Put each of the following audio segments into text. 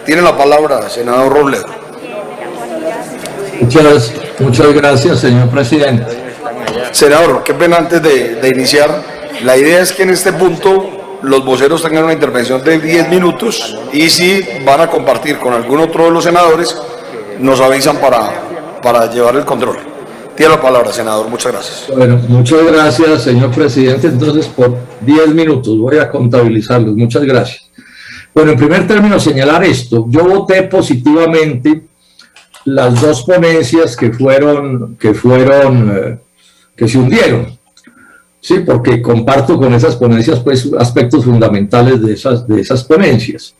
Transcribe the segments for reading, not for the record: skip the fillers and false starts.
Tiene la palabra, senador Robledo. Muchas gracias, señor presidente. Senador, qué pena antes de iniciar. La idea es que en este punto los voceros tengan una intervención de 10 minutos y si van a compartir con algún otro de los senadores, nos avisan para llevar el control. Tiene la palabra, senador. Muchas gracias. Bueno, muchas gracias, señor presidente. Entonces, por 10 minutos voy a contabilizarlos. Muchas gracias. Bueno, en primer término, señalar esto. Yo voté positivamente las dos ponencias que se hundieron. Sí, porque comparto con esas ponencias pues aspectos fundamentales de esas ponencias.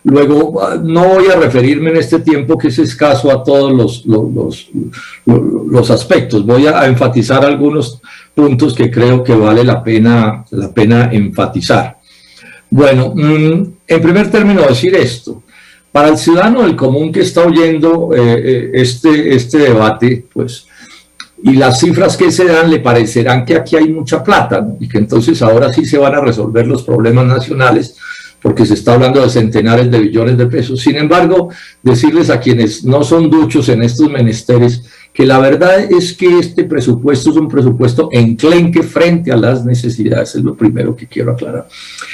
Luego, no voy a referirme en este tiempo que es escaso a todos los aspectos. Voy a enfatizar algunos puntos que creo que vale la pena enfatizar. Bueno, en primer término decir esto. Para el ciudadano del común que está oyendo este debate, pues, y las cifras que se dan le parecerán que aquí hay mucha plata, ¿no? Y que entonces ahora sí se van a resolver los problemas nacionales, porque se está hablando de centenares de billones de pesos. Sin embargo, decirles a quienes no son duchos en estos menesteres que la verdad es que este presupuesto es un presupuesto enclenque frente a las necesidades, es lo primero que quiero aclarar.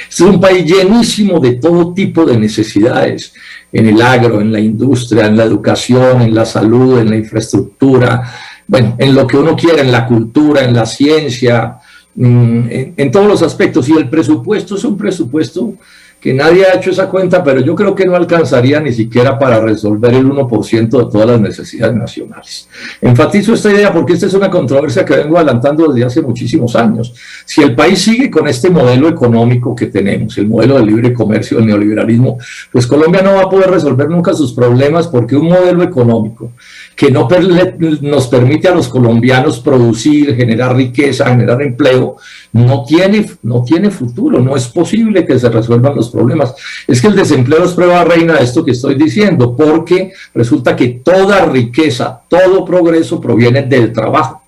Este es un país llenísimo de todo tipo de necesidades, en el agro, en la industria, en la educación, en la salud, en la infraestructura, bueno, en lo que uno quiera, en la cultura, en la ciencia, en todos los aspectos. Y el presupuesto es un presupuesto que nadie ha hecho esa cuenta, pero yo creo que no alcanzaría ni siquiera para resolver el 1% de todas las necesidades nacionales. Enfatizo esta idea porque esta es una controversia que vengo adelantando desde hace muchísimos años. Si el país sigue con este modelo económico que tenemos, el modelo de libre comercio, el neoliberalismo, pues Colombia no va a poder resolver nunca sus problemas, porque un modelo económico que no nos permite a los colombianos producir, generar riqueza, generar empleo, no tiene futuro. No es posible que se resuelvan los problemas. Es que el desempleo es prueba reina de esto que estoy diciendo, porque resulta que toda riqueza, todo progreso proviene del trabajo.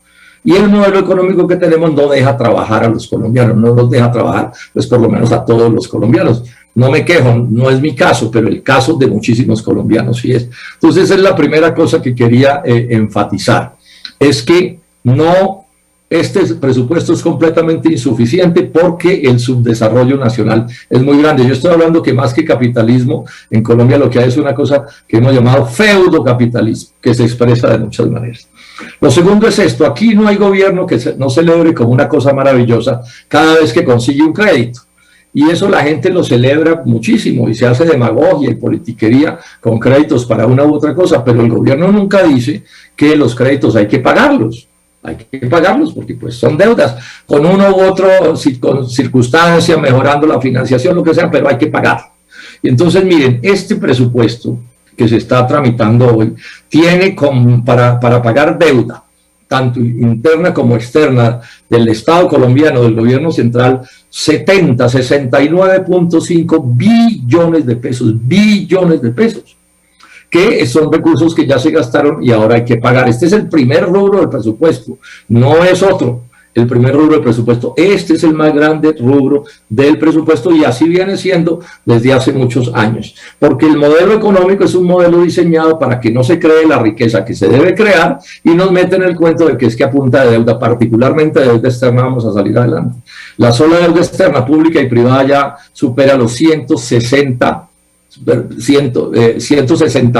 Y el modelo económico que tenemos no deja trabajar a los colombianos, no nos deja trabajar, pues por lo menos a todos los colombianos. No me quejo, no es mi caso, pero el caso de muchísimos colombianos sí es. Entonces, esa es la primera cosa que quería enfatizar, es que este presupuesto es completamente insuficiente porque el subdesarrollo nacional es muy grande. Yo estoy hablando que más que capitalismo, en Colombia lo que hay es una cosa que hemos llamado feudocapitalismo, que se expresa de muchas maneras. Lo segundo es esto: aquí no hay gobierno que no celebre como una cosa maravillosa cada vez que consigue un crédito. Y eso la gente lo celebra muchísimo y se hace demagogia y politiquería con créditos para una u otra cosa, pero el gobierno nunca dice que los créditos hay que pagarlos. Hay que pagarlos porque pues son deudas, con uno u otro con circunstancia, mejorando la financiación, lo que sea, pero hay que pagar. Y entonces miren, este presupuesto que se está tramitando hoy tiene para pagar deuda, tanto interna como externa, del Estado colombiano, del gobierno central, 69.5 billones de pesos, que son recursos que ya se gastaron y ahora hay que pagar. Este es el primer rubro del presupuesto, no es otro. El primer rubro del presupuesto, este es el más grande rubro del presupuesto y así viene siendo desde hace muchos años, porque el modelo económico es un modelo diseñado para que no se cree la riqueza que se debe crear y nos meten el cuento de que es que a punta de deuda, particularmente de deuda externa, vamos a salir adelante. La sola deuda externa pública y privada ya supera los 160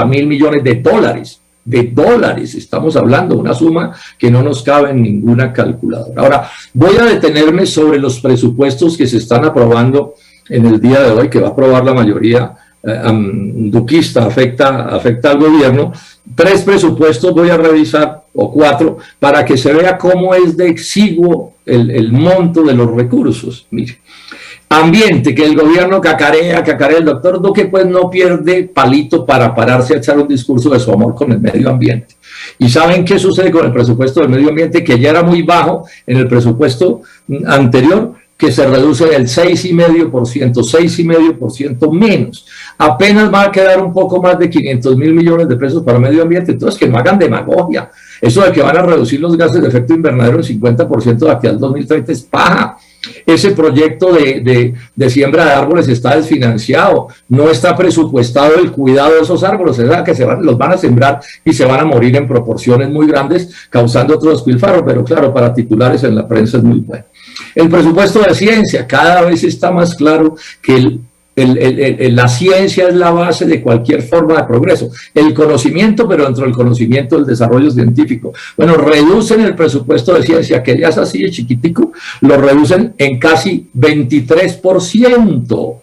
mil millones de dólares. Estamos hablando de una suma que no nos cabe en ninguna calculadora. Ahora, voy a detenerme sobre los presupuestos que se están aprobando en el día de hoy, que va a aprobar la mayoría duquista, afecta al gobierno. 3 presupuestos voy a revisar, o 4, para que se vea cómo es de exiguo el monto de los recursos. Mire. Ambiente, que el gobierno cacarea, el doctor Duque pues no pierde palito para pararse a echar un discurso de su amor con el medio ambiente. ¿Y saben qué sucede con el presupuesto del medio ambiente? Que ya era muy bajo en el presupuesto anterior, que se reduce del 6,5% menos. Apenas va a quedar un poco más de 500 mil millones de pesos para medio ambiente. Entonces, que no hagan demagogia. Eso de que van a reducir los gases de efecto invernadero en 50% de aquí al 2030 es paja. Ese proyecto de siembra de árboles está desfinanciado, no está presupuestado el cuidado de esos árboles, es verdad que los van a sembrar y se van a morir en proporciones muy grandes, causando otro despilfarro, pero claro, para titulares en la prensa es muy bueno. El presupuesto de ciencia, cada vez está más claro que la ciencia es la base de cualquier forma de progreso. El conocimiento, pero dentro del conocimiento, el desarrollo científico. Bueno, reducen el presupuesto de ciencia, que ya es así de chiquitico, lo reducen en casi 23%.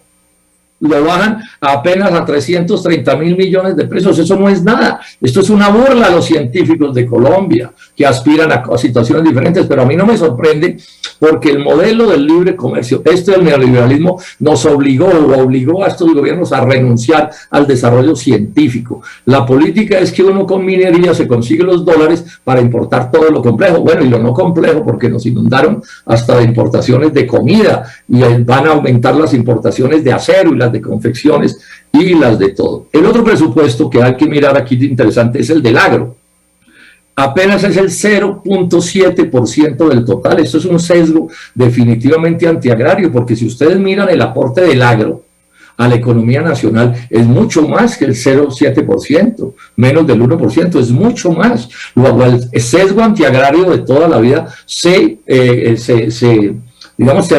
Lo bajan apenas a 330.000 millones de pesos. Eso no es nada. Esto es una burla a los científicos de Colombia que aspiran a situaciones diferentes, pero a mí no me sorprende porque el modelo del libre comercio, del neoliberalismo, nos obligó a estos gobiernos a renunciar al desarrollo científico. La política es que uno con minería se consigue los dólares para importar todo lo complejo. Bueno, y lo no complejo porque nos inundaron hasta de importaciones de comida y van a aumentar las importaciones de acero y las de confecciones y las de todo. El otro presupuesto que hay que mirar aquí de interesante es el del agro. Apenas es el 0.7% del total. Esto es un sesgo definitivamente antiagrario, porque si ustedes miran el aporte del agro a la economía nacional, es mucho más que el 0.7%, menos del 1%, es mucho más. Luego, el sesgo antiagrario de toda la vida se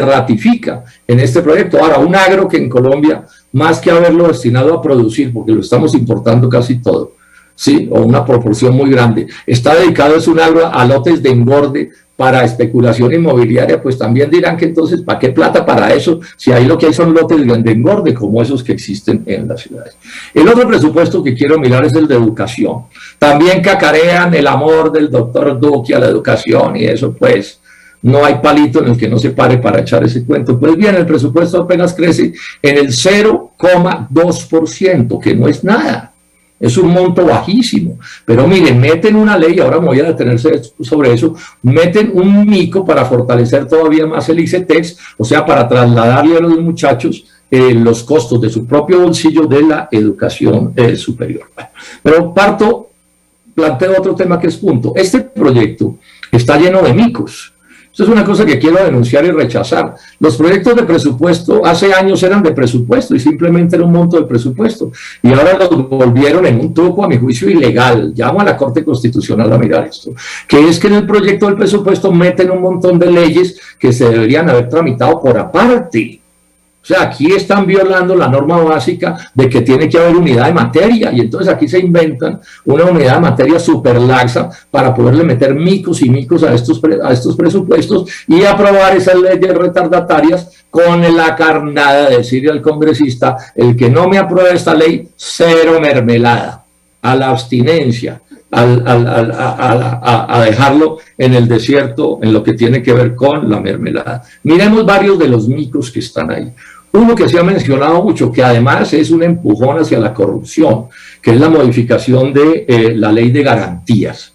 ratifica en este proyecto. Ahora, un agro que en Colombia, más que haberlo destinado a producir, porque lo estamos importando casi todo, ¿sí? O una proporción muy grande, está dedicado, es un agro a lotes de engorde para especulación inmobiliaria, pues también dirán que entonces, ¿para qué plata para eso? Si ahí lo que hay son lotes de engorde, como esos que existen en las ciudades. El otro presupuesto que quiero mirar es el de educación. También cacarean el amor del doctor Duque a la educación y eso, pues, no hay palito en el que no se pare para echar ese cuento. Pues bien, el presupuesto apenas crece en el 0,2%, que no es nada. Es un monto bajísimo. Pero miren, meten una ley, ahora me voy a detenerse sobre eso, meten un mico para fortalecer todavía más el ICETEX, o sea, para trasladarle a los muchachos los costos de su propio bolsillo de la educación superior. Pero planteo otro tema que es punto. Este proyecto está lleno de micos. Esto es una cosa que quiero denunciar y rechazar. Los proyectos de presupuesto hace años eran de presupuesto y simplemente era un monto de presupuesto. Y ahora los volvieron en un truco, a mi juicio, ilegal. Llamo a la Corte Constitucional a mirar esto. Que es que en el proyecto del presupuesto meten un montón de leyes que se deberían haber tramitado por aparte. O sea, aquí están violando la norma básica de que tiene que haber unidad de materia y entonces aquí se inventan una unidad de materia súper laxa para poderle meter micos y micos a estos presupuestos y aprobar esas leyes retardatarias con la carnada de decirle al congresista, el que no me apruebe esta ley, cero mermelada, a la abstinencia, a dejarlo en el desierto en lo que tiene que ver con la mermelada. Miremos varios de los micos que están ahí. Uno que se ha mencionado mucho, que además es un empujón hacia la corrupción, que es la modificación de la ley de garantías.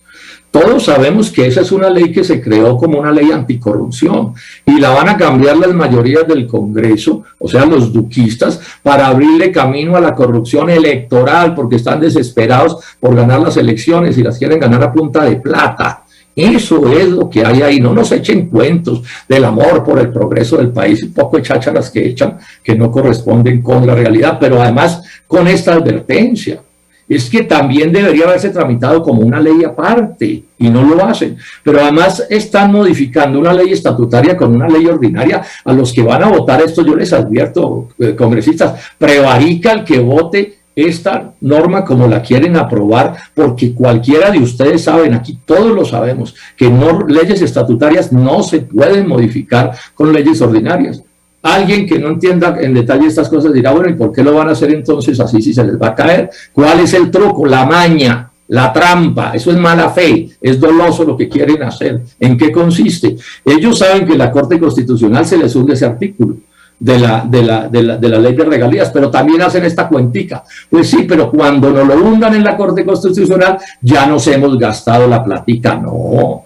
Todos sabemos que esa es una ley que se creó como una ley anticorrupción y la van a cambiar las mayorías del Congreso, o sea, los duquistas, para abrirle camino a la corrupción electoral, porque están desesperados por ganar las elecciones y las quieren ganar a punta de plata. Eso es lo que hay ahí. No nos echen cuentos del amor por el progreso del país, un poco de chácharas que echan que no corresponden con la realidad, pero además con esta advertencia. Es que también debería haberse tramitado como una ley aparte y no lo hacen. Pero además están modificando una ley estatutaria con una ley ordinaria. A los que van a votar esto yo les advierto, congresistas, prevarica el que vote esta norma como la quieren aprobar, porque cualquiera de ustedes saben, aquí todos lo sabemos, que leyes estatutarias no se pueden modificar con leyes ordinarias. Alguien que no entienda en detalle estas cosas dirá, bueno, ¿y por qué lo van a hacer entonces así si se les va a caer? ¿Cuál es el truco? La maña, la trampa, eso es mala fe, es doloso lo que quieren hacer. ¿En qué consiste? Ellos saben que la Corte Constitucional se les hunde ese artículo de la ley de regalías, pero también hacen esta cuentica. Pues sí, pero cuando nos lo hundan en la Corte Constitucional ya nos hemos gastado la platica. No,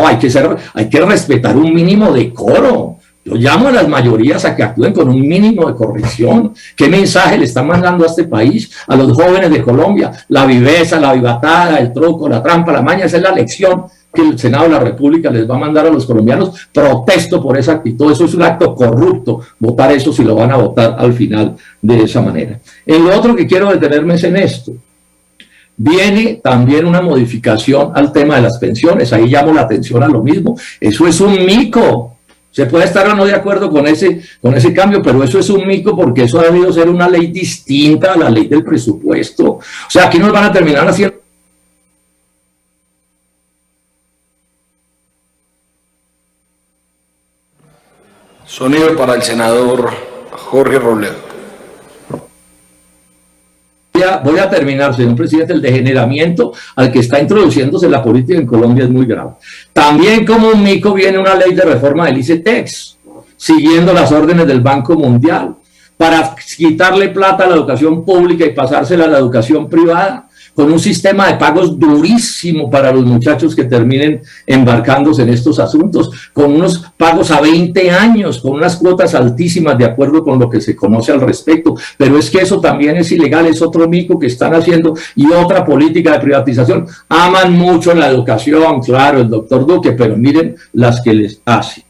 hay que respetar un mínimo de decoro. Yo llamo a las mayorías a que actúen con un mínimo de corrección. ¿Qué mensaje le están mandando a este país, a los jóvenes de Colombia? La viveza, la vivatada, el truco, la trampa, la maña, esa es la lección que el Senado de la República les va a mandar a los colombianos. Protesto por esa actitud, eso es un acto corrupto, votar eso si lo van a votar al final de esa manera. En lo otro que quiero detenerme es en esto. Viene también una modificación al tema de las pensiones, ahí llamo la atención a lo mismo, eso es un mico. Se puede estar o no de acuerdo con ese cambio, pero eso es un mico porque eso ha debido ser una ley distinta a la ley del presupuesto. O sea, aquí nos van a terminar haciendo... Sonido para el senador Jorge Robledo. Voy a terminar, señor presidente. El degeneramiento al que está introduciéndose la política en Colombia es muy grave. También como un mico viene una ley de reforma del ICETEX, siguiendo las órdenes del Banco Mundial, para quitarle plata a la educación pública y pasársela a la educación privada, con un sistema de pagos durísimo para los muchachos que terminen embarcándose en estos asuntos, con unos pagos a 20 años, con unas cuotas altísimas de acuerdo con lo que se conoce al respecto. Pero es que eso también es ilegal, es otro mico que están haciendo, y otra política de privatización. Aman mucho la educación, claro, el doctor Duque, pero miren las que les hace,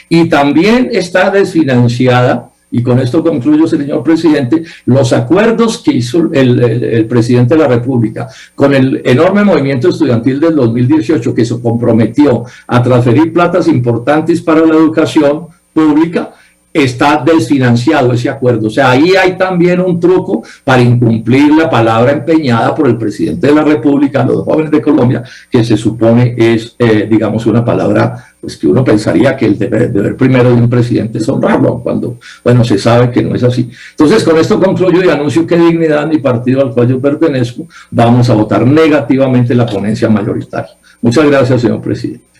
Y también está desfinanciada. Y con esto concluyo, señor presidente, los acuerdos que hizo el presidente de la República con el enorme movimiento estudiantil del 2018, que se comprometió a transferir platas importantes para la educación pública, está desfinanciado ese acuerdo. O sea, ahí hay también un truco para incumplir la palabra empeñada por el presidente de la República a los jóvenes de Colombia, que se supone es, digamos, una palabra pues que uno pensaría que el deber primero de un presidente es honrarlo, cuando, bueno, se sabe que no es así. Entonces, con esto concluyo y anuncio que Dignidad, mi partido al cual yo pertenezco, vamos a votar negativamente la ponencia mayoritaria. Muchas gracias, señor presidente.